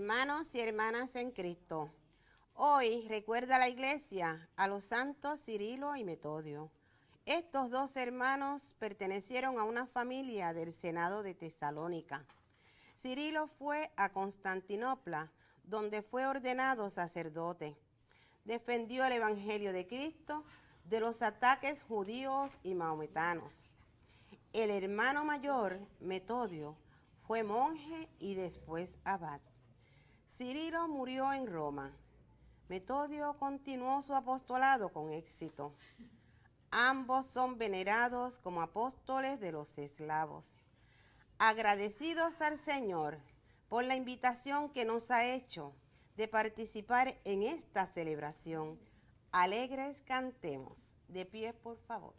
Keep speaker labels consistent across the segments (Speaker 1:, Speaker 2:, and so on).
Speaker 1: Hermanos y hermanas en Cristo, hoy recuerda la Iglesia a los santos Cirilo y Metodio. Estos dos hermanos pertenecieron a una familia del Senado de Tesalónica. Cirilo fue a Constantinopla, donde fue ordenado sacerdote. Defendió el Evangelio de Cristo de los ataques judíos y maometanos. El hermano mayor, Metodio, fue monje y después abad. Cirilo murió en Roma. Metodio continuó su apostolado con éxito. Ambos son venerados como apóstoles de los eslavos. Agradecidos al Señor por la invitación que nos ha hecho de participar en esta celebración, alegres cantemos. De pie, por favor.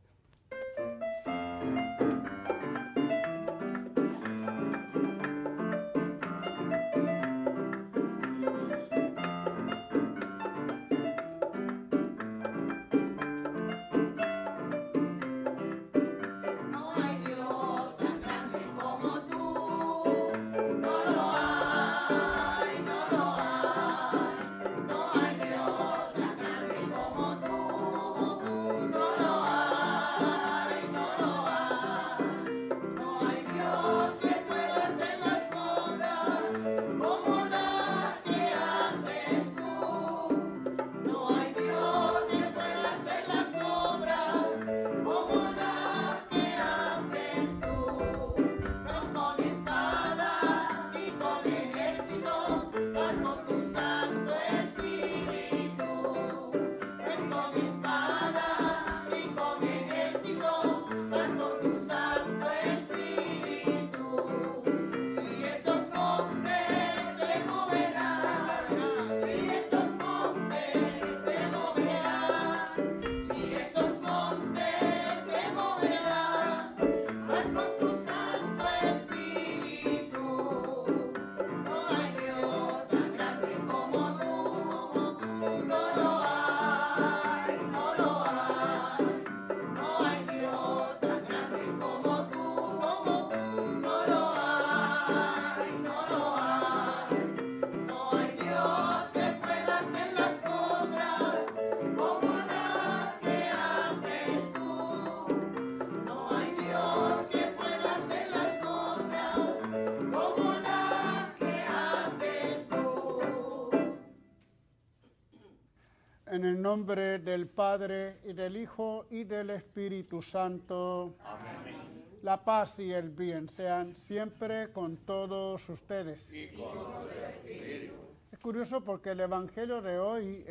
Speaker 2: En el nombre del Padre, y del Hijo, y del Espíritu Santo. Amén. La paz y el bien sean siempre con todos ustedes. Y con tu espíritu. Es curioso porque el Evangelio de hoy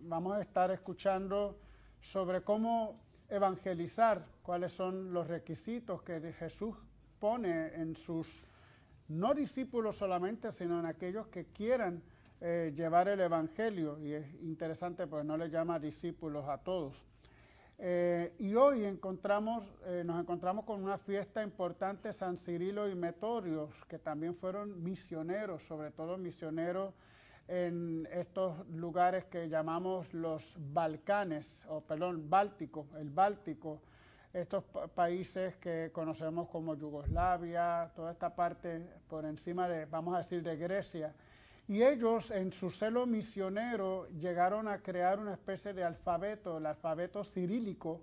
Speaker 2: vamos a estar escuchando sobre cómo evangelizar, cuáles son los requisitos que Jesús pone en sus, no discípulos solamente, sino en aquellos que quieran llevar el Evangelio, y es interesante pues no le llama discípulos a todos. Y hoy nos encontramos con una fiesta importante, San Cirilo y Metodio, que también fueron misioneros, sobre todo misioneros en estos lugares que llamamos los Balcanes, Báltico, el Báltico, estos países que conocemos como Yugoslavia, toda esta parte por encima de, vamos a decir, de Grecia. Y ellos, en su celo misionero, llegaron a crear una especie de alfabeto, el alfabeto cirílico,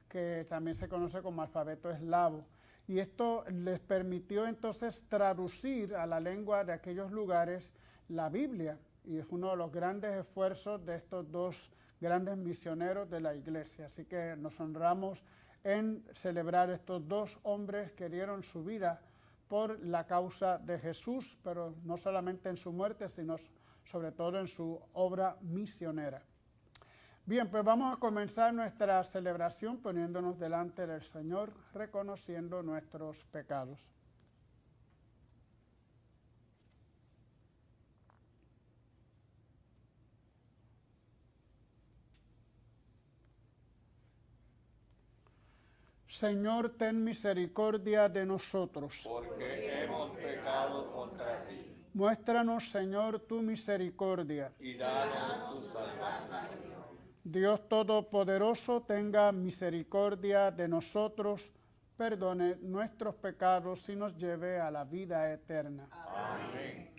Speaker 2: que también se conoce como alfabeto eslavo. Y esto les permitió entonces traducir a la lengua de aquellos lugares la Biblia. Y es uno de los grandes esfuerzos de estos dos grandes misioneros de la Iglesia. Así que nos honramos en celebrar estos dos hombres que dieron su vida por la causa de Jesús, pero no solamente en su muerte, sino sobre todo en su obra misionera. Bien, pues vamos a comenzar nuestra celebración poniéndonos delante del Señor, reconociendo nuestros pecados. Señor, ten misericordia de nosotros.
Speaker 3: Porque hemos pecado contra ti.
Speaker 2: Muéstranos, Señor, tu misericordia.
Speaker 3: Y danos tu salvación.
Speaker 2: Dios Todopoderoso, tenga misericordia de nosotros, perdone nuestros pecados y nos lleve a la vida eterna.
Speaker 3: Amén.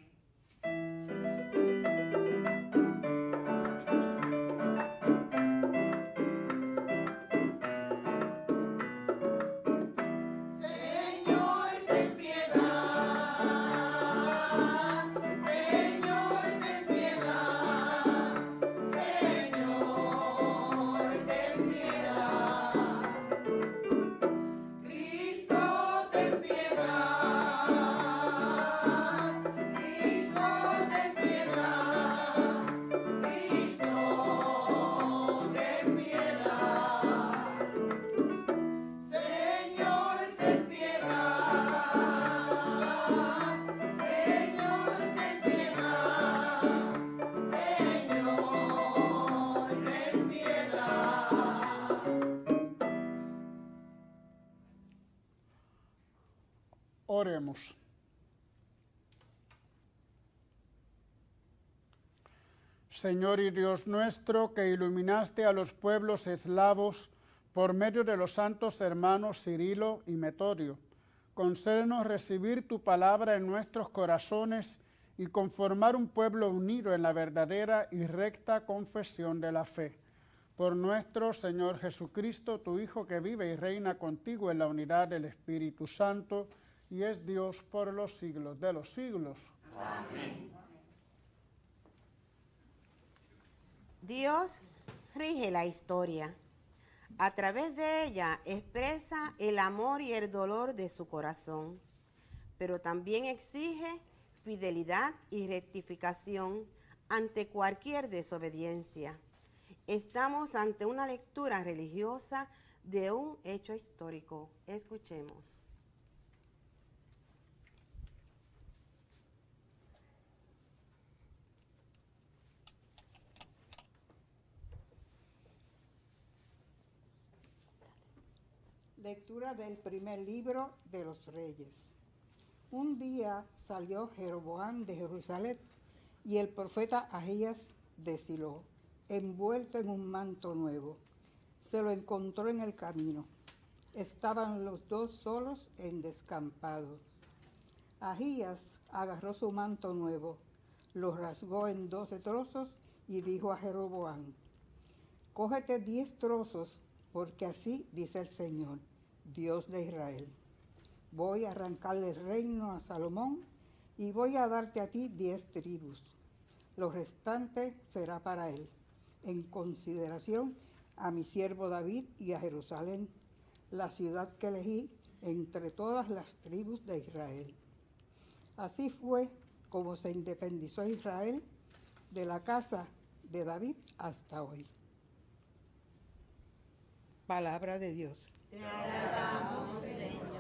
Speaker 2: Oremos. Señor y Dios nuestro, que iluminaste a los pueblos eslavos por medio de los santos hermanos Cirilo y Metodio, concédenos recibir tu palabra en nuestros corazones y conformar un pueblo unido en la verdadera y recta confesión de la fe. Por nuestro Señor Jesucristo, tu Hijo, que vive y reina contigo en la unidad del Espíritu Santo, y es Dios por los siglos de los siglos.
Speaker 3: Amén.
Speaker 1: Dios rige la historia. A través de ella expresa el amor y el dolor de su corazón, pero también exige fidelidad y rectificación ante cualquier desobediencia. Estamos ante una lectura religiosa de un hecho histórico. Escuchemos.
Speaker 4: Lectura del primer libro de los Reyes. Un día salió Jeroboam de Jerusalén y el profeta Ahías de Silo, envuelto en un manto nuevo. Se lo encontró en el camino. Estaban los dos solos en descampado. Ahías agarró su manto nuevo, lo rasgó en 12 trozos y dijo a Jeroboam: cógete 10 trozos, porque así dice el Señor, Dios de Israel. Voy a arrancarle el reino a Salomón y voy a darte a ti 10 tribus. Lo restante será para él, en consideración a mi siervo David y a Jerusalén, la ciudad que elegí entre todas las tribus de Israel. Así fue como se independizó Israel de la casa de David hasta hoy. Palabra de Dios.
Speaker 1: Te alabamos, Señor.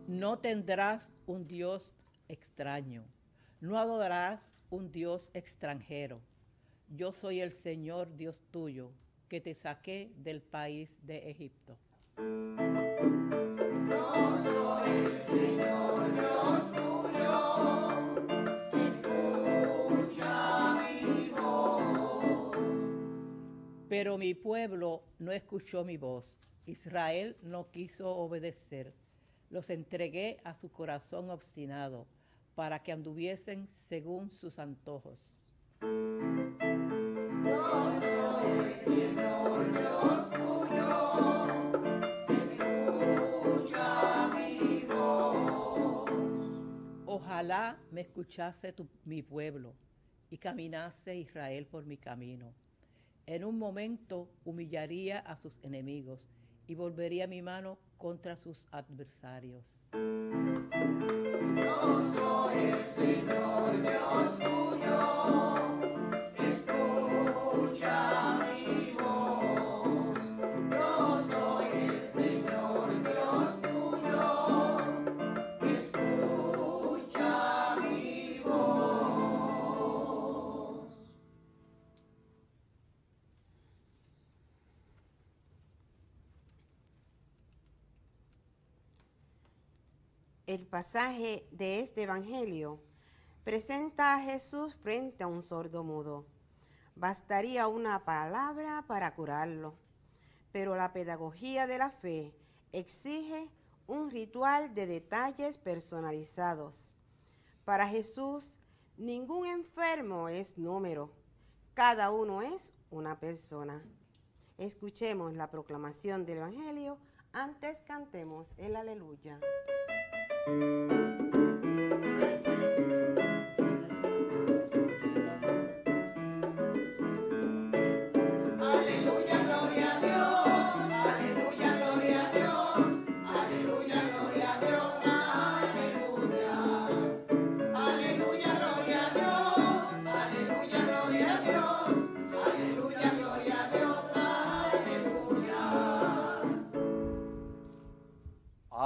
Speaker 5: No tendrás un Dios extraño, no adorarás un Dios extranjero. Yo soy el Señor Dios tuyo, que te saqué del país de Egipto.
Speaker 3: Yo soy el Señor Dios tuyo, escucha mi voz.
Speaker 5: Pero mi pueblo no escuchó mi voz, Israel no quiso obedecer. Los entregué a su corazón obstinado, para que anduviesen según sus antojos.
Speaker 3: Yo soy el Señor Dios tuyo, escucha mi voz.
Speaker 5: Ojalá me escuchase mi pueblo y caminase Israel por mi camino. En un momento humillaría a sus enemigos y volvería mi mano contra sus adversarios.
Speaker 3: Yo soy el Señor Dios tuyo, escucha mi voz. Yo soy el Señor Dios tuyo, escucha mi voz.
Speaker 1: El pasaje de este evangelio presenta a Jesús frente a un sordo mudo. Bastaría una palabra para curarlo, pero la pedagogía de la fe exige un ritual de detalles personalizados. Para Jesús, ningún enfermo es número, cada uno es una persona. Escuchemos la proclamación del evangelio, antes cantemos el aleluya.
Speaker 3: Aleluya, gloria a Dios, aleluya, gloria a Dios, aleluya, gloria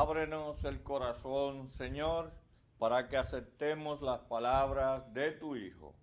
Speaker 6: ábrenos el corazón, Señor, para que aceptemos las palabras de tu Hijo.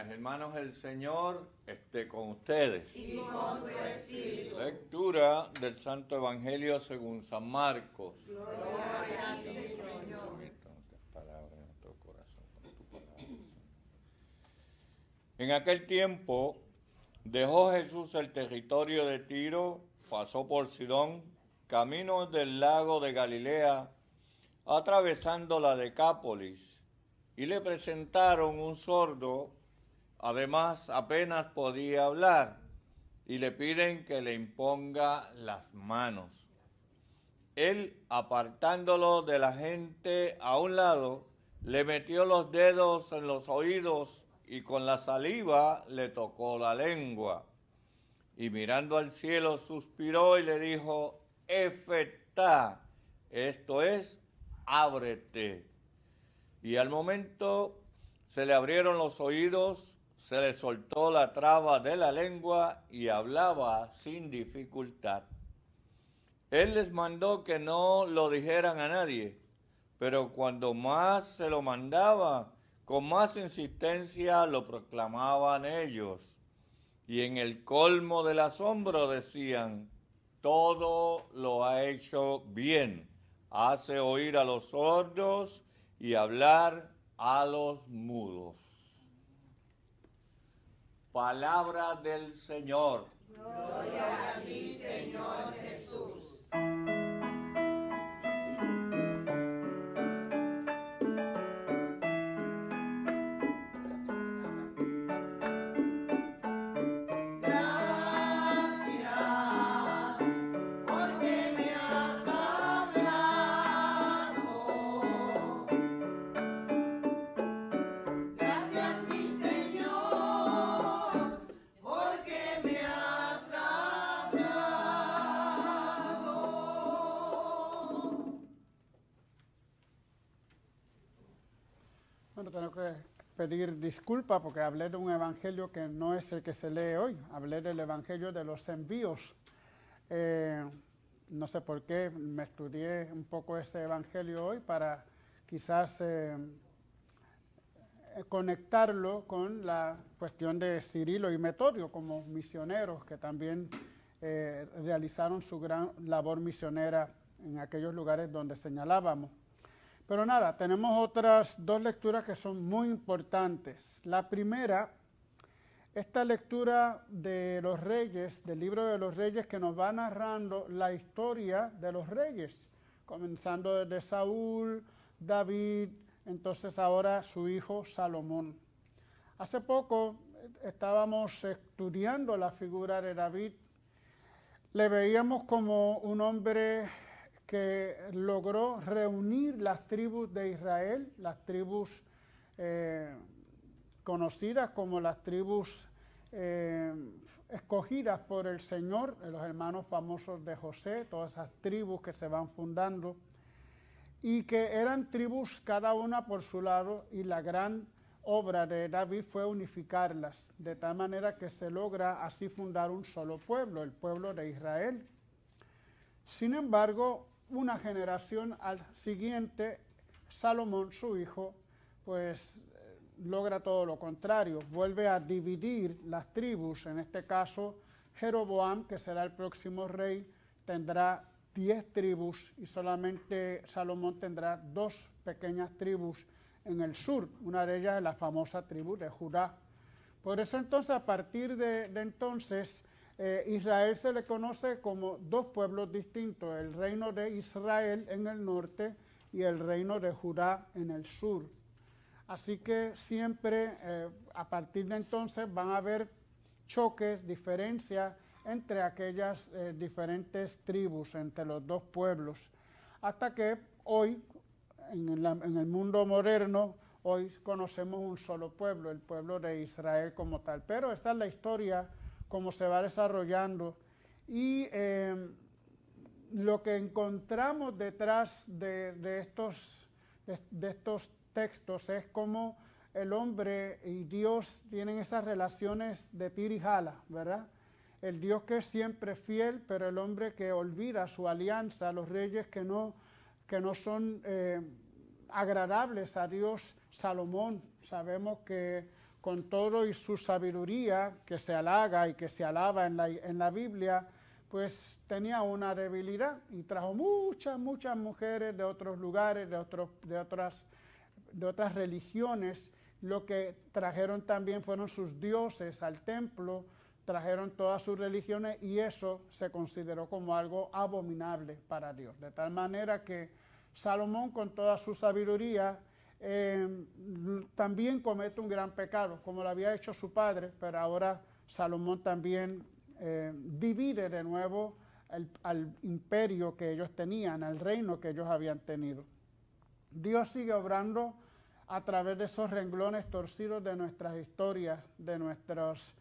Speaker 6: Hermanos, el Señor esté con ustedes.
Speaker 3: Y con tu espíritu.
Speaker 6: Lectura del Santo Evangelio según San Marcos.
Speaker 3: Gloria a ti, Señor.
Speaker 6: En aquel tiempo dejó Jesús el territorio de Tiro, pasó por Sidón, camino del lago de Galilea, atravesando la Decápolis, y le presentaron un sordo. Además, apenas podía hablar, y le piden que le imponga las manos. Él, apartándolo de la gente a un lado, le metió los dedos en los oídos y con la saliva le tocó la lengua. Y mirando al cielo suspiró y le dijo, Efetá, esto es, ábrete. Y al momento se le abrieron los oídos, se le soltó la traba de la lengua y hablaba sin dificultad. Él les mandó que no lo dijeran a nadie, pero cuando más se lo mandaba, con más insistencia lo proclamaban ellos. Y en el colmo del asombro decían, todo lo ha hecho bien, hace oír a los sordos y hablar a los mudos. Palabra del Señor.
Speaker 3: Gloria a ti, Señor Jesús.
Speaker 2: Bueno, tengo que pedir disculpas porque hablé de un evangelio que no es el que se lee hoy. Hablé del evangelio de los envíos. No sé por qué me estudié un poco ese evangelio hoy para quizás conectarlo con la cuestión de Cirilo y Metodio como misioneros que también realizaron su gran labor misionera en aquellos lugares donde señalábamos. Pero nada, tenemos otras dos lecturas que son muy importantes. La primera, esta lectura de los reyes, del libro de los reyes, que nos va narrando la historia de los reyes, comenzando desde Saúl, David, entonces ahora su hijo Salomón. Hace poco estábamos estudiando la figura de David. Le veíamos como un hombre que logró reunir las tribus de Israel, las tribus conocidas como las tribus escogidas por el Señor, los hermanos famosos de José, todas esas tribus que se van fundando, y que eran tribus cada una por su lado, y la gran obra de David fue unificarlas, de tal manera que se logra así fundar un solo pueblo, el pueblo de Israel. Sin embargo, una generación al siguiente, Salomón, su hijo, pues logra todo lo contrario, vuelve a dividir las tribus. En este caso, Jeroboam, que será el próximo rey, tendrá 10 tribus y solamente Salomón tendrá 2 pequeñas tribus en el sur, una de ellas es la famosa tribu de Judá. Por eso entonces, a partir de entonces, Israel se le conoce como 2 pueblos distintos, el reino de Israel en el norte y el reino de Judá en el sur. Así que siempre, a partir de entonces, van a haber choques, diferencias entre aquellas diferentes tribus, entre los 2 pueblos, hasta que hoy, en el mundo moderno hoy conocemos un solo pueblo, el pueblo de Israel como tal. Pero esta es la historia, cómo se va desarrollando. Y lo que encontramos detrás de estos textos es cómo el hombre y Dios tienen esas relaciones de tira y jala, ¿verdad? El Dios que es siempre fiel, pero el hombre que olvida su alianza, los reyes que no son agradables a Dios. Salomón, sabemos que con todo y su sabiduría, que se halaga y que se alaba en la Biblia, pues tenía una debilidad y trajo muchas mujeres de otros lugares, de otras religiones. Lo que trajeron también fueron sus dioses al templo, trajeron todas sus religiones y eso se consideró como algo abominable para Dios. De tal manera que Salomón, con toda su sabiduría, también comete un gran pecado, como lo había hecho su padre, pero ahora Salomón también divide de nuevo al imperio que ellos tenían, al reino que ellos habían tenido. Dios sigue obrando a través de esos renglones torcidos de nuestras historias, de nuestros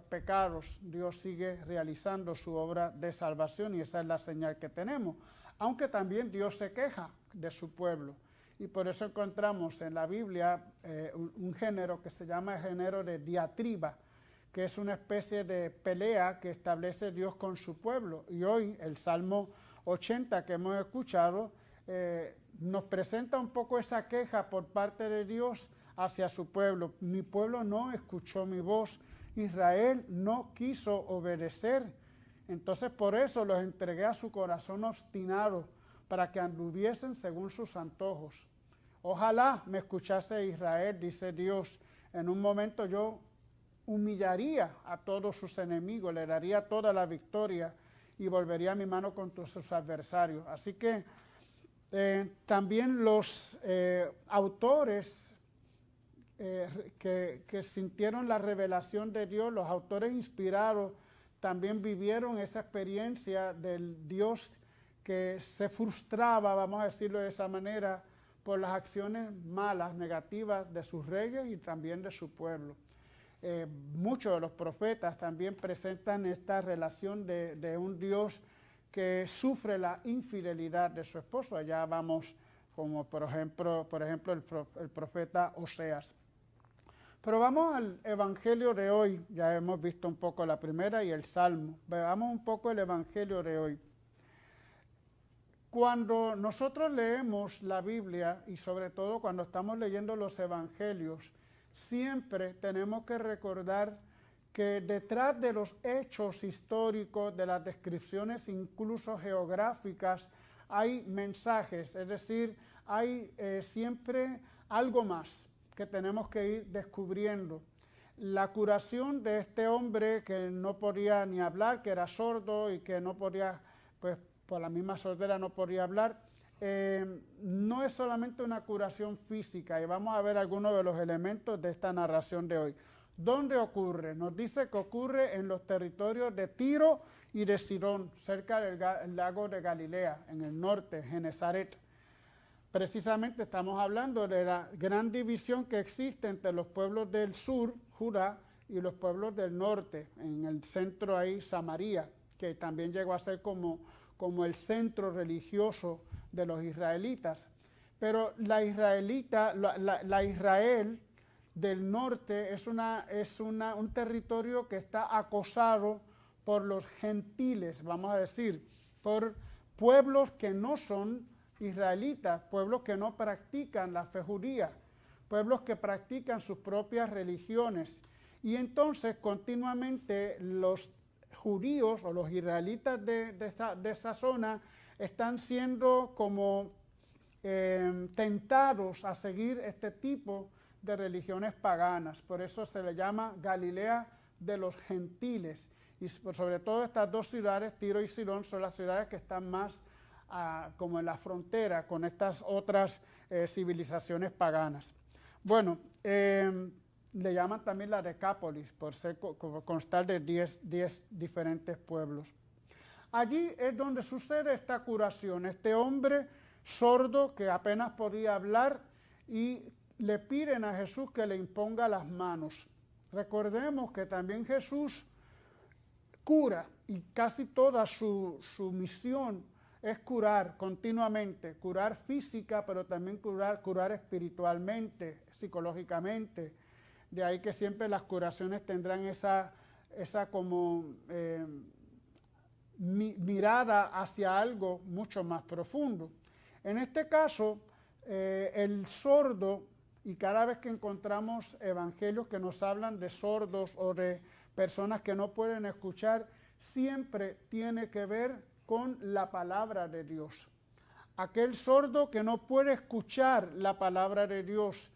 Speaker 2: pecados. Dios sigue realizando su obra de salvación y esa es la señal que tenemos. Aunque también Dios se queja de su pueblo. Y por eso encontramos en la Biblia un género que se llama el género de diatriba, que es una especie de pelea que establece Dios con su pueblo. Y hoy el Salmo 80 que hemos escuchado nos presenta un poco esa queja por parte de Dios hacia su pueblo. Mi pueblo no escuchó mi voz, Israel no quiso obedecer. Entonces por eso los entregué a su corazón obstinado, para que anduviesen según sus antojos. Ojalá me escuchase Israel, dice Dios. En un momento yo humillaría a todos sus enemigos, le daría toda la victoria y volvería mi mano contra sus adversarios. Así que también los autores que sintieron la revelación de Dios, los autores inspirados, también vivieron esa experiencia del Dios que se frustraba, vamos a decirlo de esa manera, por las acciones malas, negativas de sus reyes y también de su pueblo. Muchos de los profetas también presentan esta relación de un Dios que sufre la infidelidad de su esposo. Allá vamos, como por ejemplo el profeta Oseas. Pero vamos al Evangelio de hoy. Ya hemos visto un poco la primera y el Salmo. Veamos un poco el Evangelio de hoy. Cuando nosotros leemos la Biblia, y sobre todo cuando estamos leyendo los Evangelios, siempre tenemos que recordar que detrás de los hechos históricos, de las descripciones incluso geográficas, hay mensajes, es decir, hay siempre algo más que tenemos que ir descubriendo. La curación de este hombre que no podía ni hablar, que era sordo y que no podía, pues por la misma sordera no podía hablar, no es solamente una curación física, y vamos a ver algunos de los elementos de esta narración de hoy. ¿Dónde ocurre? Nos dice que ocurre en los territorios de Tiro y de Sidón, cerca del lago de Galilea, en el norte, Genesaret. Precisamente estamos hablando de la gran división que existe entre los pueblos del sur, Judá, y los pueblos del norte, en el centro ahí, Samaria, que también llegó a ser como el centro religioso de los israelitas. Pero la Israel del norte es un territorio que está acosado por los gentiles, vamos a decir, por pueblos que no son israelitas, pueblos que no practican la fe judía, pueblos que practican sus propias religiones. Y entonces continuamente los judíos o los israelitas de esa zona están siendo como tentados a seguir este tipo de religiones paganas. Por eso se le llama Galilea de los gentiles. Y sobre todo estas dos ciudades, Tiro y Sidón, son las ciudades que están más como en la frontera con estas otras civilizaciones paganas. Bueno, le llaman también la Decápolis, por constar de 10 diferentes pueblos. Allí es donde sucede esta curación. Este hombre sordo que apenas podía hablar y le piden a Jesús que le imponga las manos. Recordemos que también Jesús cura y casi toda su misión es curar continuamente, curar física, pero también curar espiritualmente, psicológicamente. De ahí que siempre las curaciones tendrán esa como mirada hacia algo mucho más profundo. En este caso, el sordo, y cada vez que encontramos evangelios que nos hablan de sordos o de personas que no pueden escuchar, siempre tiene que ver con la palabra de Dios. Aquel sordo que no puede escuchar la palabra de Dios,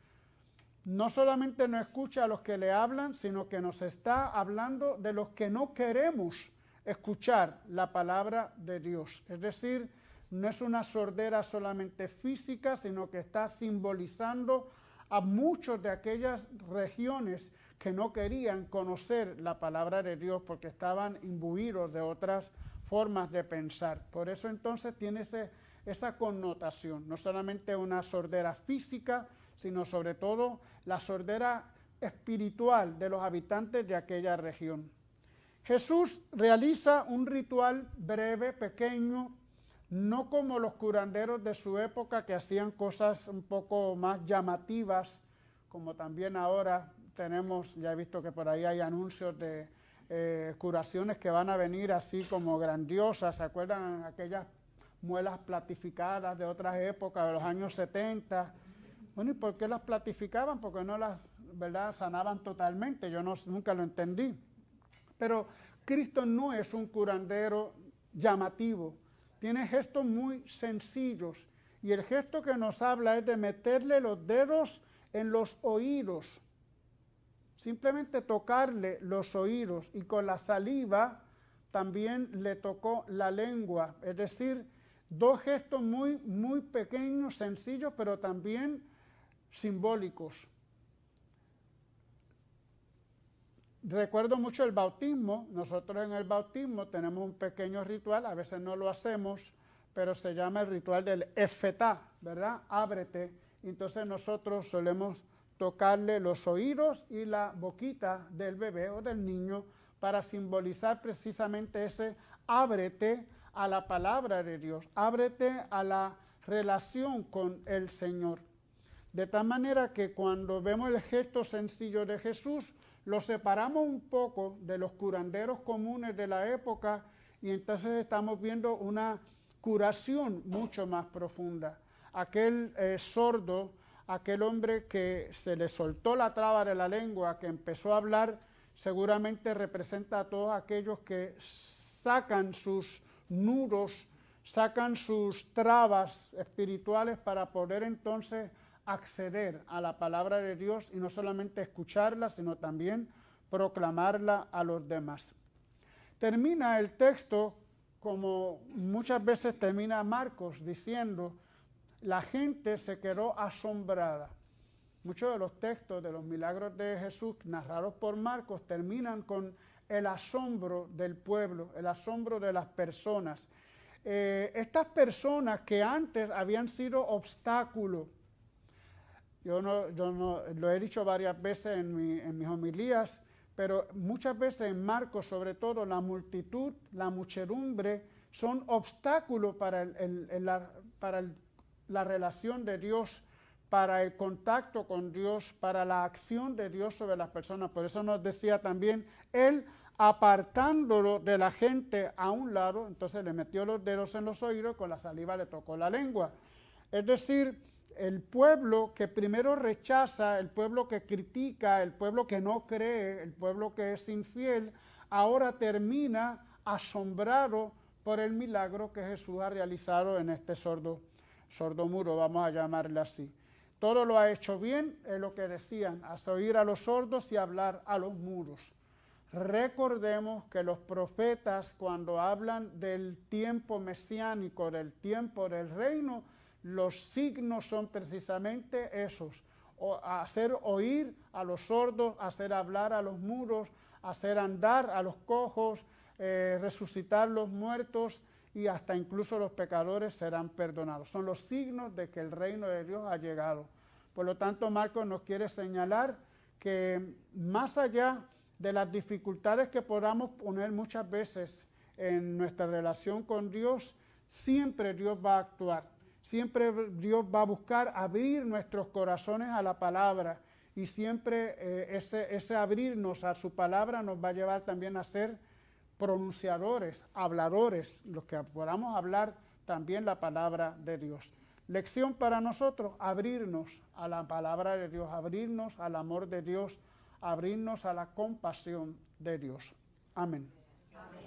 Speaker 2: no solamente no escucha a los que le hablan, sino que nos está hablando de los que no queremos escuchar la palabra de Dios. Es decir, no es una sordera solamente física, sino que está simbolizando a muchos de aquellas regiones que no querían conocer la palabra de Dios porque estaban imbuidos de otras formas de pensar. Por eso entonces tiene esa connotación, no solamente una sordera física, sino sobre todo la sordera espiritual de los habitantes de aquella región. Jesús realiza un ritual breve, pequeño, no como los curanderos de su época que hacían cosas un poco más llamativas, como también ahora tenemos, ya he visto que por ahí hay anuncios de curaciones que van a venir así como grandiosas. ¿Se acuerdan aquellas muelas platificadas de otras épocas, de los años 70? Bueno, ¿y por qué las platificaban? Porque no las, ¿verdad?, sanaban totalmente. Yo nunca lo entendí. Pero Cristo no es un curandero llamativo. Tiene gestos muy sencillos. Y el gesto que nos habla es de meterle los dedos en los oídos. Simplemente tocarle los oídos, y con la saliva también le tocó la lengua. Es decir, dos gestos muy, muy pequeños, sencillos, pero también simbólicos. Recuerdo mucho el bautismo. Nosotros en el bautismo tenemos un pequeño ritual, a veces no lo hacemos, pero se llama el ritual del efetá, ¿verdad? Ábrete. Entonces nosotros solemos tocarle los oídos y la boquita del bebé o del niño para simbolizar precisamente ese ábrete a la palabra de Dios, ábrete a la relación con el Señor. De tal manera que cuando vemos el gesto sencillo de Jesús, lo separamos un poco de los curanderos comunes de la época y entonces estamos viendo una curación mucho más profunda. Aquel sordo, aquel hombre que se le soltó la traba de la lengua, que empezó a hablar, seguramente representa a todos aquellos que sacan sus nudos, sacan sus trabas espirituales para poder entonces acceder a la palabra de Dios y no solamente escucharla, sino también proclamarla a los demás. Termina el texto como muchas veces termina Marcos, diciendo: la gente se quedó asombrada. Muchos de los textos de los milagros de Jesús narrados por Marcos terminan con el asombro del pueblo, el asombro de las personas. Estas personas que antes habían sido obstáculo, yo no lo he dicho varias veces en mis homilías, pero muchas veces en Marcos, sobre todo, la multitud, la muchedumbre, son obstáculos para la relación de Dios, para el contacto con Dios, para la acción de Dios sobre las personas. Por eso nos decía también, Él apartándolo de la gente a un lado, entonces le metió los dedos en los oídos, con la saliva le tocó la lengua. Es decir, el pueblo que primero rechaza, el pueblo que critica, el pueblo que no cree, el pueblo que es infiel, ahora termina asombrado por el milagro que Jesús ha realizado en este sordomudo, vamos a llamarle así. Todo lo ha hecho bien, es lo que decían, hacer oír a los sordos y hablar a los mudos. Recordemos que los profetas, cuando hablan del tiempo mesiánico, del tiempo del reino, los signos son precisamente esos: hacer oír a los sordos, hacer hablar a los mudos, hacer andar a los cojos, resucitar los muertos y hasta incluso los pecadores serán perdonados. Son los signos de que el reino de Dios ha llegado. Por lo tanto, Marcos nos quiere señalar que más allá de las dificultades que podamos poner muchas veces en nuestra relación con Dios, siempre Dios va a actuar. Siempre Dios va a buscar abrir nuestros corazones a la palabra y siempre ese abrirnos a su palabra nos va a llevar también a ser pronunciadores, habladores, los que podamos hablar también la palabra de Dios. Lección para nosotros, abrirnos a la palabra de Dios, abrirnos al amor de Dios, abrirnos a la compasión de Dios. Amén.
Speaker 1: Amén.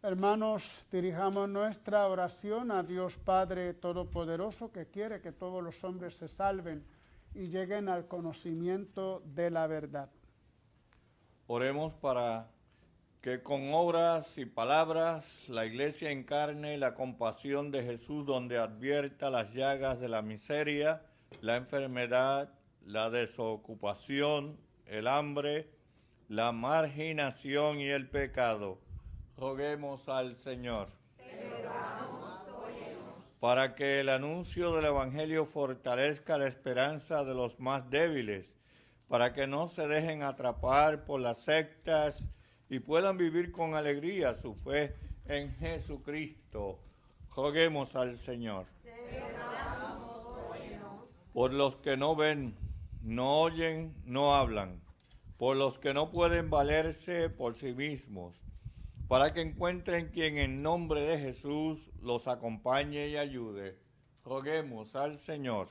Speaker 2: Hermanos, dirijamos nuestra oración a Dios Padre Todopoderoso, que quiere que todos los hombres se salven y lleguen al conocimiento de la verdad.
Speaker 6: Oremos para que con obras y palabras la Iglesia encarne la compasión de Jesús, donde advierta las llagas de la miseria, la enfermedad, la desocupación, el hambre, la marginación y el pecado. Roguemos al Señor. Para que el anuncio del Evangelio fortalezca la esperanza de los más débiles, para que no se dejen atrapar por las sectas y puedan vivir con alegría su fe en Jesucristo. Roguemos al Señor. Por los que no ven, no oyen, no hablan, por los que no pueden valerse por sí mismos, para que encuentren quien en nombre de Jesús los acompañe y ayude. Roguemos al Señor.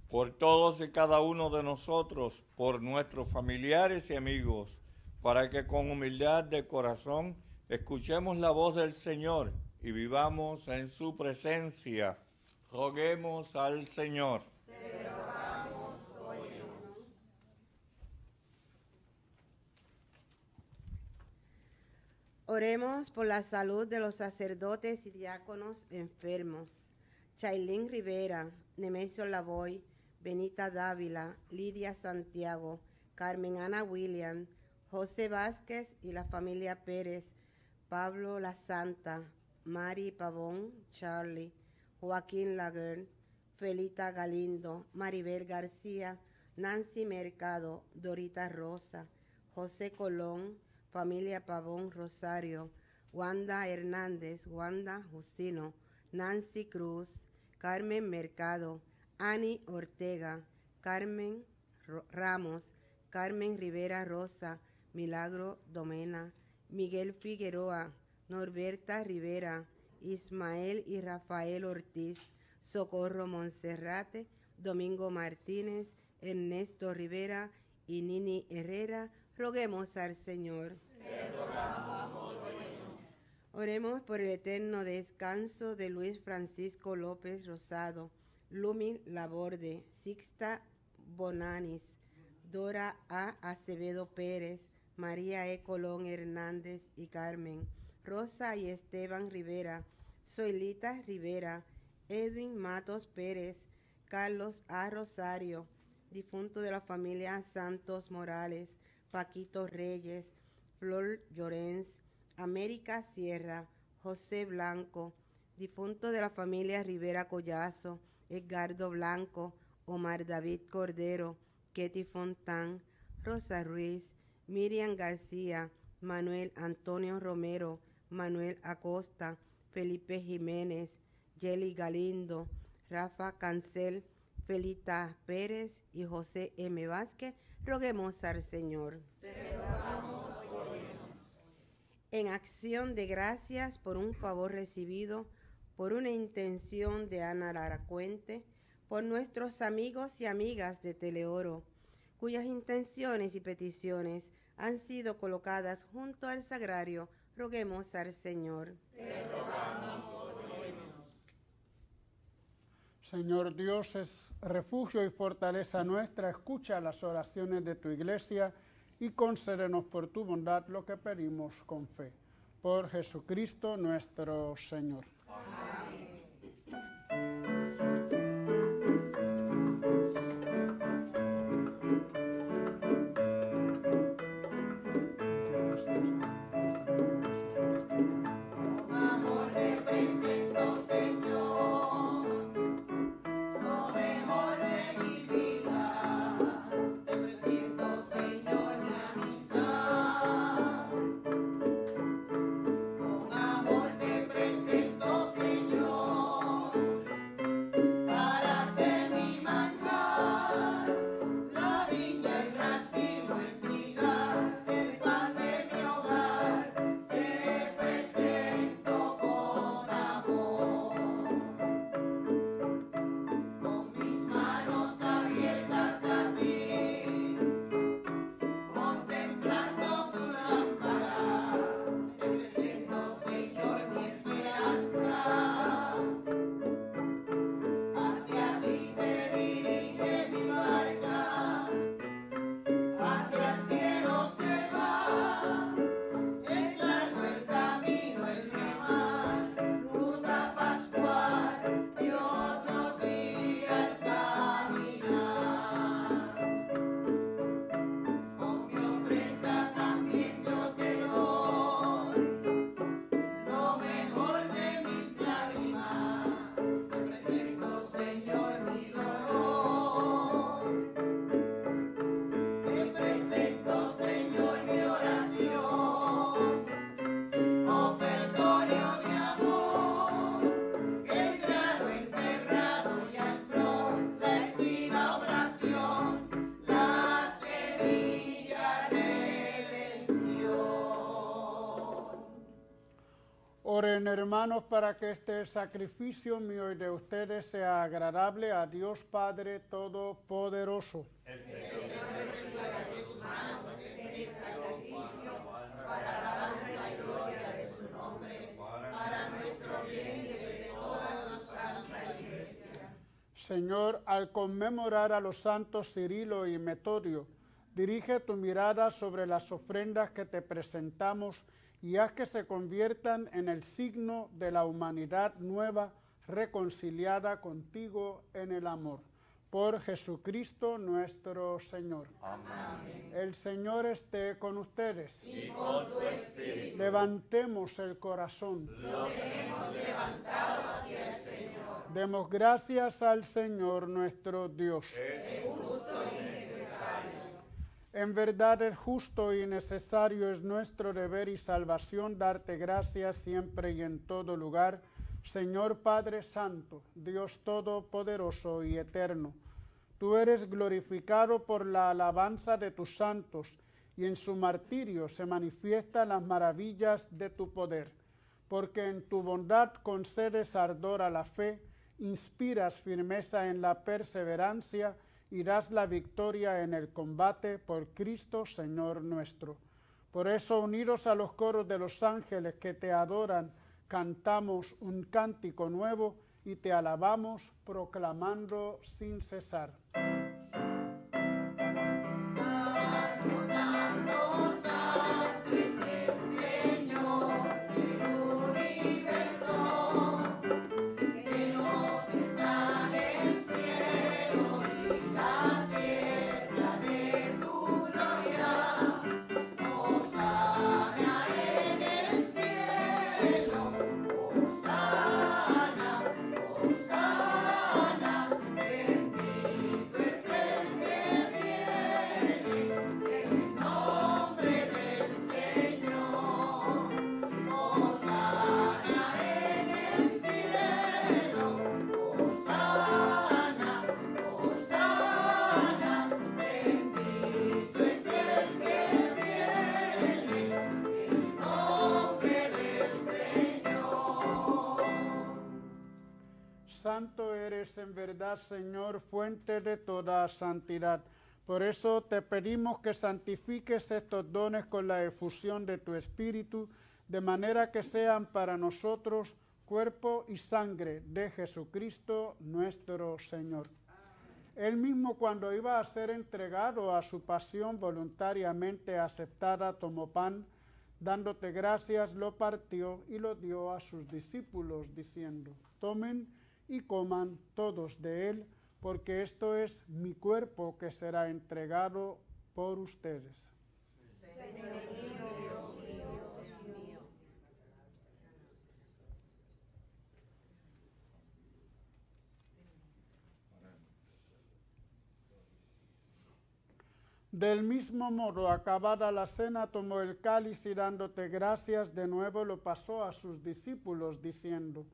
Speaker 6: Por todos y cada uno de nosotros, por nuestros familiares y amigos, para que con humildad de corazón escuchemos la voz del Señor y vivamos en su presencia. Roguemos al Señor.
Speaker 1: Oremos por la salud de los sacerdotes y diáconos enfermos. Chailín Rivera, Nemesio Lavoy, Benita Dávila, Lidia Santiago, Carmen Ana William, José Vázquez y la familia Pérez, Pablo La Santa, Mari Pavón, Charlie, Joaquín Laguerre, Felita Galindo, Maribel García, Nancy Mercado, Dorita Rosa, José Colón, familia Pavón Rosario, Wanda Hernández, Wanda Jusino, Nancy Cruz, Carmen Mercado, Ani Ortega, Carmen Ramos, Carmen Rivera Rosa, Milagro Domena, Miguel Figueroa, Norberta Rivera, Ismael y Rafael Ortiz, Socorro Monserrate, Domingo Martínez, Ernesto Rivera y Nini Herrera. Roguemos al Señor. Oremos por el eterno descanso de Luis Francisco López Rosado, Lumi Laborde, Sixta Bonanis, Dora A. Acevedo Pérez, María E. Colón Hernández y Carmen, Rosa y Esteban Rivera, Zoilita Rivera, Edwin Matos Pérez, Carlos A. Rosario, difunto de la familia Santos Morales, Paquito Reyes, Flor Llorens, América Sierra, José Blanco, difunto de la familia Rivera Collazo, Edgardo Blanco, Omar David Cordero, Ketty Fontán, Rosa Ruiz, Miriam García, Manuel Antonio Romero, Manuel Acosta, Felipe Jiménez, Yeli Galindo, Rafa Cancel, Felita Pérez y José M. Vázquez. Roguemos al Señor. en acción de gracias por un favor recibido, por una intención de Ana Laracuente, por nuestros amigos y amigas de Teleoro, cuyas intenciones y peticiones han sido colocadas junto al sagrario, roguemos al Señor.
Speaker 2: Señor Dios, es refugio y fortaleza nuestra, escucha las oraciones de tu iglesia y concédenos por tu bondad lo que pedimos con fe. Por Jesucristo nuestro Señor. Amén. Oren, hermanos, para que este sacrificio mío y de ustedes sea agradable a Dios Padre Todopoderoso. El Señor reciba de sus manos este sacrificio para alabanza y gloria de su nombre, para nuestro bien y de toda su santa iglesia. Señor, al conmemorar a los santos Cirilo y Metodio, dirige tu mirada sobre las ofrendas que te presentamos y haz que se conviertan en el signo de la humanidad nueva, reconciliada contigo en el amor. Por Jesucristo nuestro Señor. Amén. El Señor esté con ustedes. Y con tu espíritu. Levantemos el corazón. Lo tenemos levantado hacia el Señor. Demos gracias al Señor nuestro Dios. Es justo y necesario. En verdad es justo y necesario, es nuestro deber y salvación darte gracias siempre y en todo lugar, Señor Padre Santo, Dios Todopoderoso y Eterno. Tú eres glorificado por la alabanza de tus santos y en su martirio se manifiestan las maravillas de tu poder, porque en tu bondad concedes ardor a la fe, inspiras firmeza en la perseverancia y das la victoria en el combate por Cristo Señor nuestro. Por eso, unidos a los coros de los ángeles que te adoran, cantamos un cántico nuevo y te alabamos proclamando sin cesar.
Speaker 3: Bendito es
Speaker 2: Santo eres en verdad, Señor, fuente de toda santidad. Por eso te pedimos que santifiques estos dones con la efusión de tu Espíritu, de manera que sean para nosotros cuerpo y sangre de Jesucristo nuestro Señor. Él mismo, cuando iba a ser entregado a su pasión voluntariamente aceptada, tomó pan, dándote gracias, lo partió y lo dio a sus discípulos, diciendo: tomen y coman todos de él, porque esto es mi cuerpo que será entregado por ustedes. Del mismo modo, acabada la cena, tomó el cáliz y dándote gracias, de nuevo lo pasó a sus discípulos, diciendo: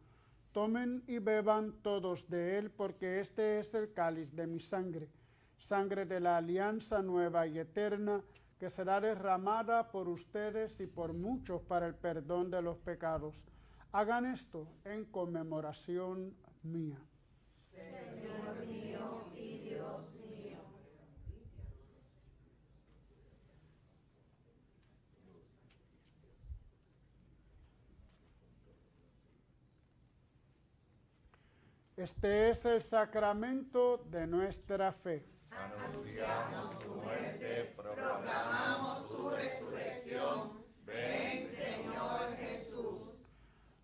Speaker 2: tomen y beban todos de él, porque este es el cáliz de mi sangre, sangre de la alianza nueva y eterna, que será derramada por ustedes y por muchos para el perdón de los pecados. Hagan esto en conmemoración mía.
Speaker 3: Señor mío y Dios mío.
Speaker 2: Este es el sacramento de nuestra fe.
Speaker 6: Anunciamos tu muerte, proclamamos tu resurrección. Ven, Señor Jesús.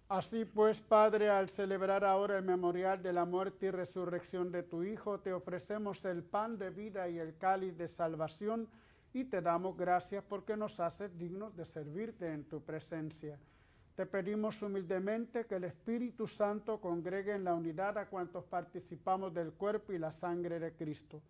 Speaker 2: Así pues, Padre, al celebrar ahora el memorial de la muerte y resurrección de tu Hijo, te ofrecemos el pan de vida y el cáliz de salvación, y te damos gracias porque nos haces dignos de servirte en tu presencia. Te pedimos humildemente que el Espíritu Santo congregue en la unidad a cuantos participamos del cuerpo y la sangre de Cristo.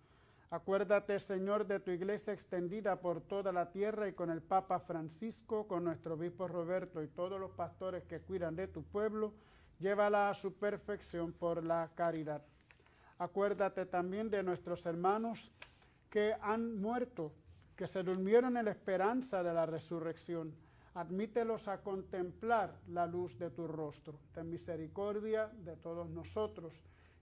Speaker 2: Acuérdate, Señor, de tu iglesia extendida por toda la tierra y con el Papa Francisco, con nuestro obispo Roberto y todos los pastores que cuidan de tu pueblo, llévala a su perfección por la caridad. Acuérdate también de nuestros hermanos que han muerto, que se durmieron en la esperanza de la resurrección. Admítelos a contemplar la luz de tu rostro. Ten misericordia de todos nosotros.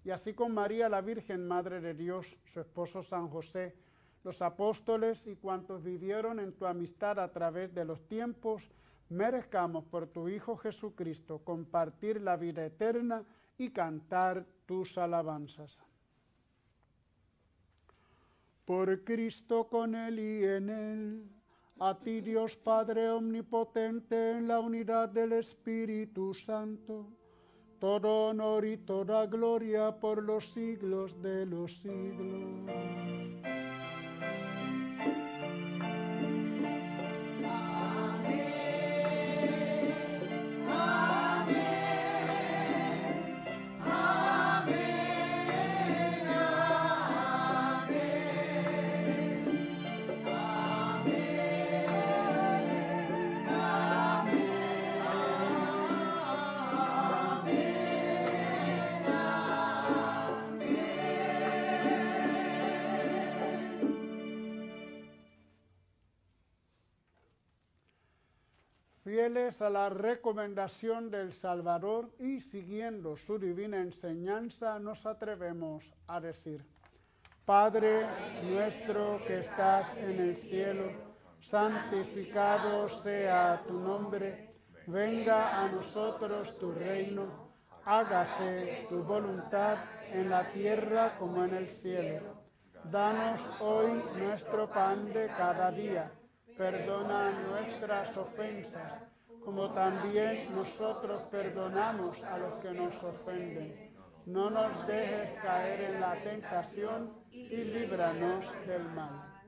Speaker 2: Y así con María, la Virgen, Madre de Dios, su esposo San José, los apóstoles y cuantos vivieron en tu amistad a través de los tiempos, merezcamos por tu Hijo Jesucristo compartir la vida eterna y cantar tus alabanzas. Por Cristo, con Él y en Él, a ti, Dios Padre omnipotente, en la unidad del Espíritu Santo, todo honor y toda gloria por los siglos de los siglos. Fieles a la recomendación del Salvador y siguiendo su divina enseñanza, nos atrevemos a decir: Padre nuestro que estás en el cielo, santificado sea tu nombre, venga a nosotros tu reino, hágase tu voluntad en la tierra como en el cielo. Danos hoy nuestro pan de cada día. Perdona nuestras ofensas, como también nosotros perdonamos a los que nos ofenden. No nos dejes caer en la tentación y líbranos del mal.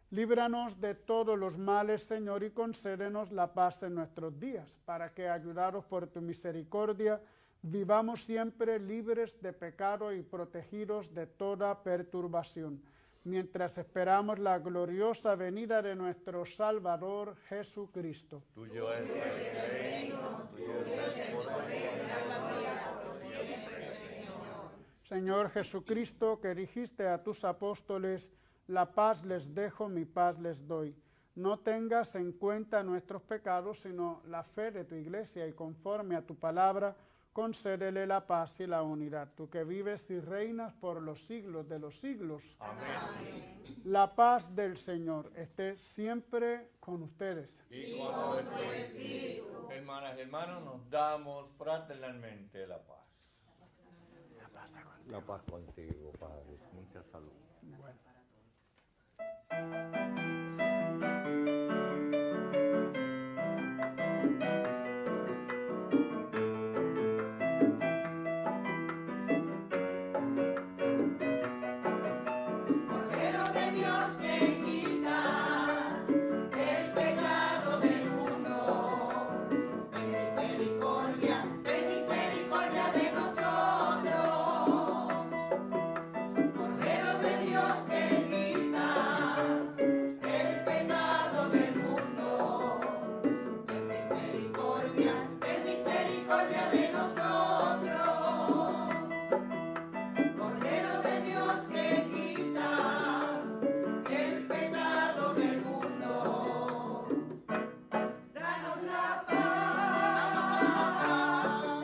Speaker 2: Líbranos de todos los males, Señor, y concédenos la paz en nuestros días, para que, ayudados por tu misericordia, vivamos siempre libres de pecado y protegidos de toda perturbación, mientras esperamos la gloriosa venida de nuestro Salvador Jesucristo.
Speaker 6: Tuyo es el reino, tuyo es el poder y la gloria por siempre, Señor.
Speaker 2: Señor Jesucristo, que dijiste a tus apóstoles: la paz les dejo, mi paz les doy. No tengas en cuenta nuestros pecados, sino la fe de tu iglesia, y conforme a tu palabra, concédele la paz y la unidad, tú que vives y reinas por los siglos de los siglos.
Speaker 6: Amén.
Speaker 2: La paz del Señor esté siempre con ustedes.
Speaker 6: Y con tu espíritu. Hermanas y hermanos, nos damos fraternalmente la paz. La paz contigo, Padre. Mucha salud.
Speaker 2: Bueno.
Speaker 3: Cordero de Dios que quitas el pecado del mundo, ten misericordia de nosotros. Cordero de Dios que quitas el pecado del mundo, ten misericordia de nosotros. Cordero de Dios que quitas el pecado del mundo, danos la paz,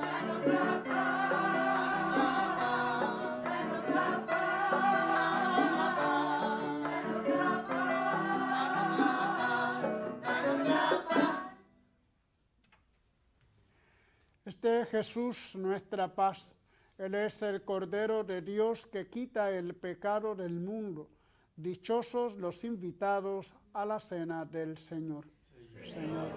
Speaker 3: danos la paz, danos la paz, danos la paz.
Speaker 2: Este es Jesús, nuestra paz. Él es el Cordero de Dios que quita el pecado del mundo. Dichosos los invitados a la cena del Señor. Señor,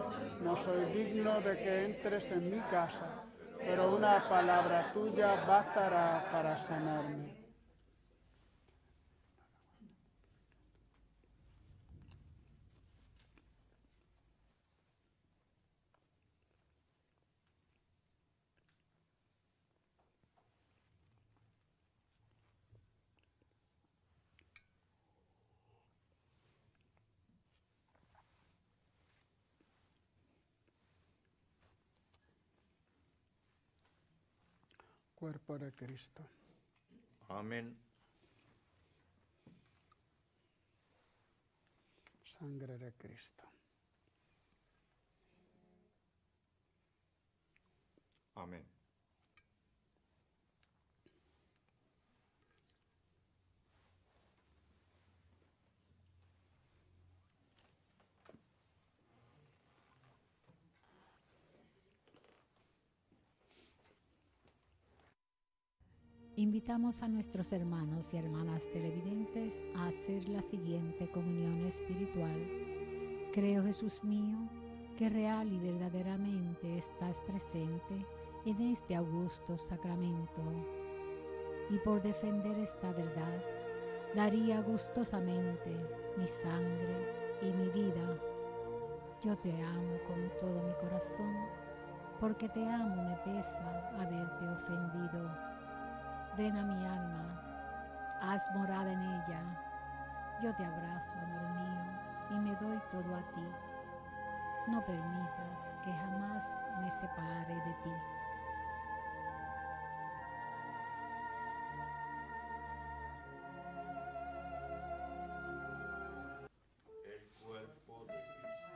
Speaker 2: no soy digno de que entres en mi casa, pero una palabra tuya bastará para sanarme. Cuerpo de Cristo.
Speaker 6: Amén.
Speaker 2: Sangre de Cristo.
Speaker 6: Amén.
Speaker 7: Invitamos a nuestros hermanos y hermanas televidentes a hacer la siguiente comunión espiritual. Creo, Jesús mío, que real y verdaderamente estás presente en este augusto sacramento. Y por defender esta verdad, daría gustosamente mi sangre y mi vida. Yo te amo con todo mi corazón, porque te amo me pesa haberte ofendido. Ven a mi alma, haz morada en ella. Yo te abrazo, amor mío, y me doy todo a ti. No permitas que jamás me separe de ti.
Speaker 6: El cuerpo de Cristo.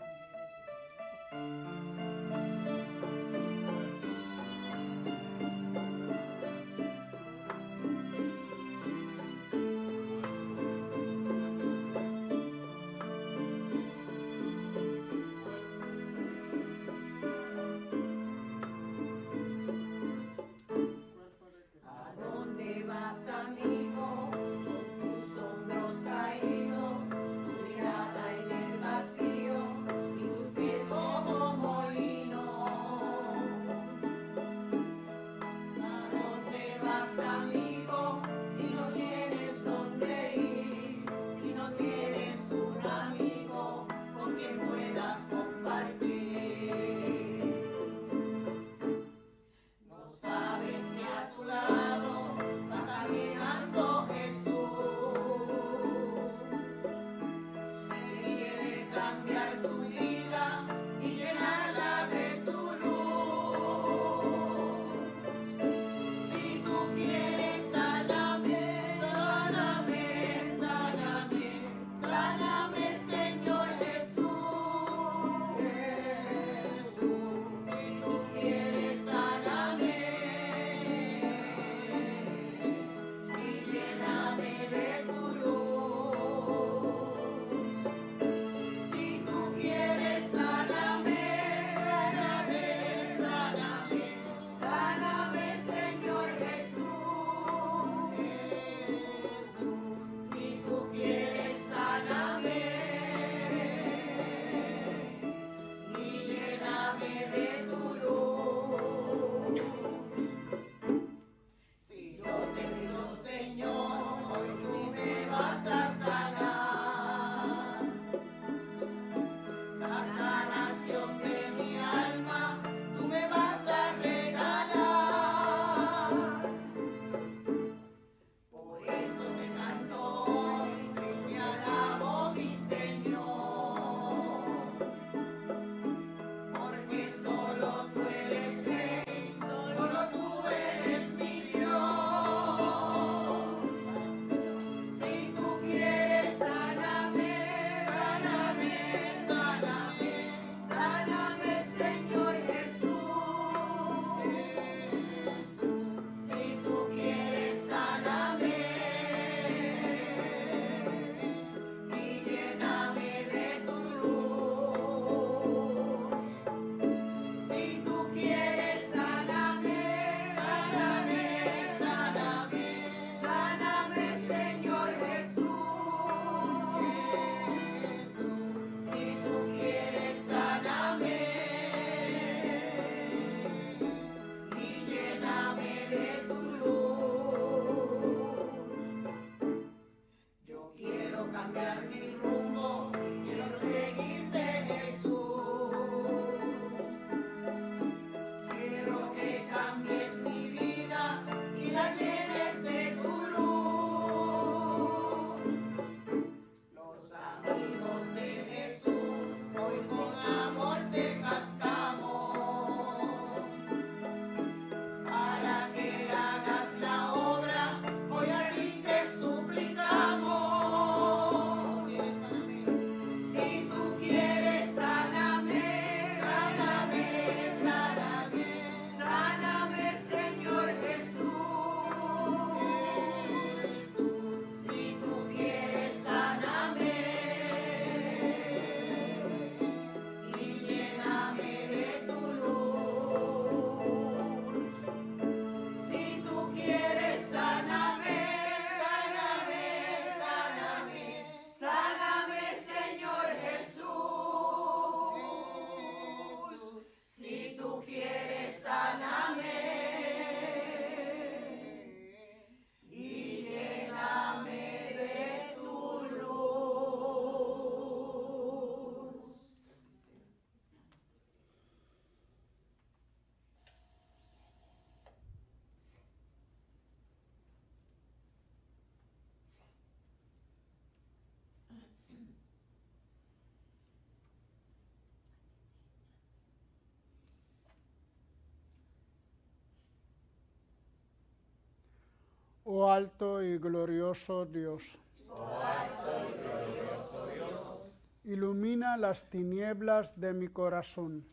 Speaker 2: Oh alto y glorioso Dios. Ilumina las tinieblas de mi corazón.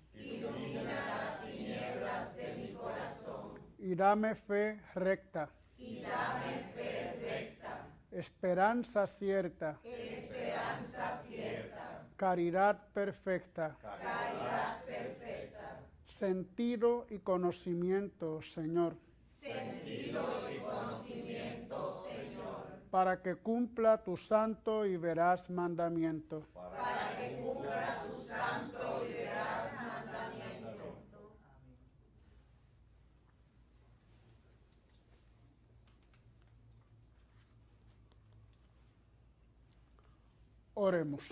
Speaker 2: Y dame fe recta. Esperanza cierta. Caridad perfecta. Sentido y conocimiento, Señor. Para que cumpla tu santo y veraz mandamiento. Oremos.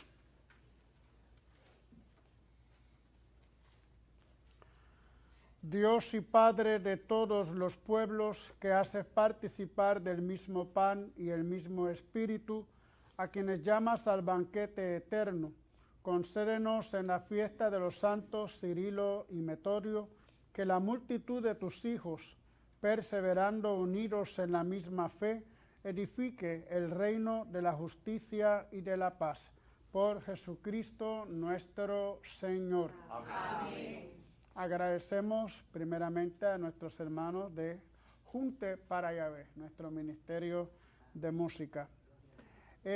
Speaker 2: Dios y Padre de todos los pueblos, que haces participar del mismo pan y el mismo Espíritu, a quienes llamas al banquete eterno, concédenos en la fiesta de los santos Cirilo y Metodio, que la multitud de tus hijos, perseverando unidos en la misma fe, edifique el reino de la justicia y de la paz. Por Jesucristo nuestro Señor. Amén. Agradecemos primeramente a nuestros hermanos de Junte para Yahvé, nuestro ministerio de música.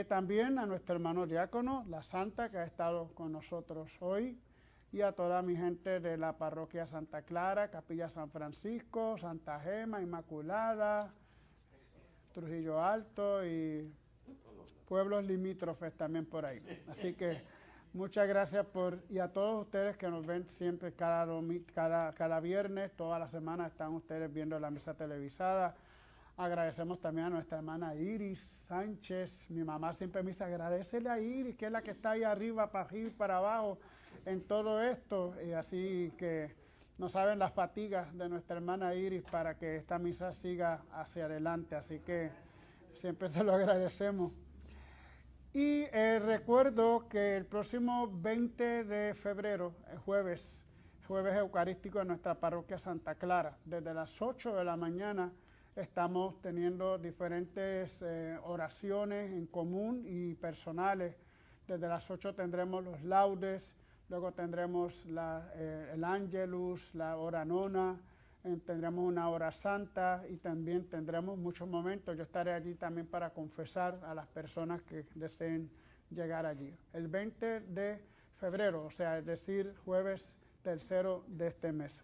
Speaker 2: También a nuestro hermano diácono, la Santa, que ha estado con nosotros hoy, y a toda mi gente de la parroquia Santa Clara, Capilla San Francisco, Santa Gema, Inmaculada, Trujillo Alto y pueblos limítrofes también por ahí. Así que muchas gracias y a todos ustedes que nos ven siempre cada viernes, toda la semana están ustedes viendo la misa televisada. Agradecemos también a nuestra hermana Iris Sánchez. Mi mamá siempre me dice, agradecele a Iris, que es la que está ahí arriba, para arriba y para abajo en todo esto. Y así que no saben las fatigas de nuestra hermana Iris para que esta misa siga hacia adelante. Así que siempre se lo agradecemos. Y recuerdo que el próximo 20 de febrero, el jueves eucarístico en nuestra parroquia Santa Clara, desde las 8 de la mañana estamos teniendo diferentes oraciones en común y personales. Desde las 8 tendremos los laudes, luego tendremos el Angelus, la hora nona, tendremos una hora santa y también tendremos muchos momentos. Yo estaré allí también para confesar a las personas que deseen llegar allí. El 20 de febrero, o sea, es decir, jueves tercero de este mes.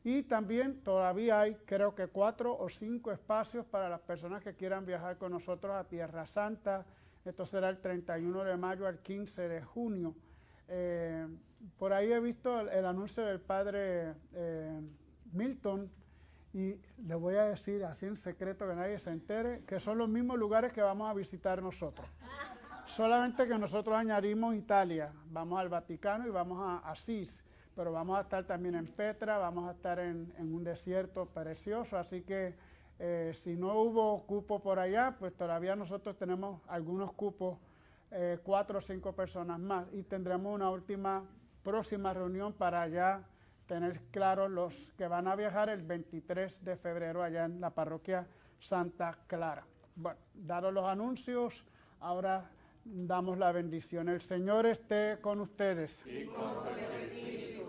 Speaker 2: Y también todavía hay, creo que 4 o 5 espacios para las personas que quieran viajar con nosotros a Tierra Santa. Esto será el 31 de mayo al 15 de junio. Por ahí he visto el anuncio del padre Milton, y le voy a decir así en secreto que nadie se entere, que son los mismos lugares que vamos a visitar nosotros. Solamente que nosotros añadimos Italia, vamos al Vaticano y vamos a Asís, pero vamos a estar también en Petra, vamos a estar en un desierto precioso, así que si no hubo cupo por allá, pues todavía nosotros tenemos algunos cupos, 4 o 5 personas más, y tendremos una próxima reunión para allá tener claros los que van a viajar el 23 de febrero allá en la parroquia Santa Clara. Bueno, dados los anuncios, ahora damos la bendición. El Señor esté con ustedes.
Speaker 6: Y con tu espíritu.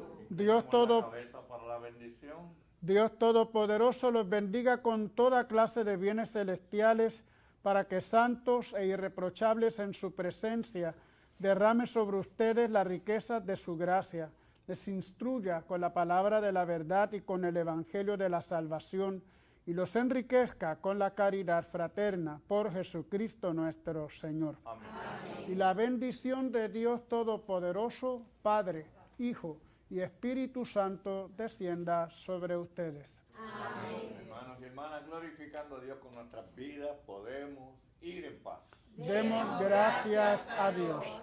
Speaker 2: Dios Todopoderoso los bendiga con toda clase de bienes celestiales, para que santos e irreprochables en su presencia derrame sobre ustedes las riquezas de su gracia, les instruya con la palabra de la verdad y con el evangelio de la salvación, y los enriquezca con la caridad fraterna, por Jesucristo nuestro Señor. Amén. Y la bendición de Dios Todopoderoso, Padre, Hijo y Espíritu Santo, descienda sobre ustedes.
Speaker 6: Amén. Hermanos y hermanas, glorificando a Dios con nuestras vidas, podemos ir en paz.
Speaker 2: Demos gracias a Dios.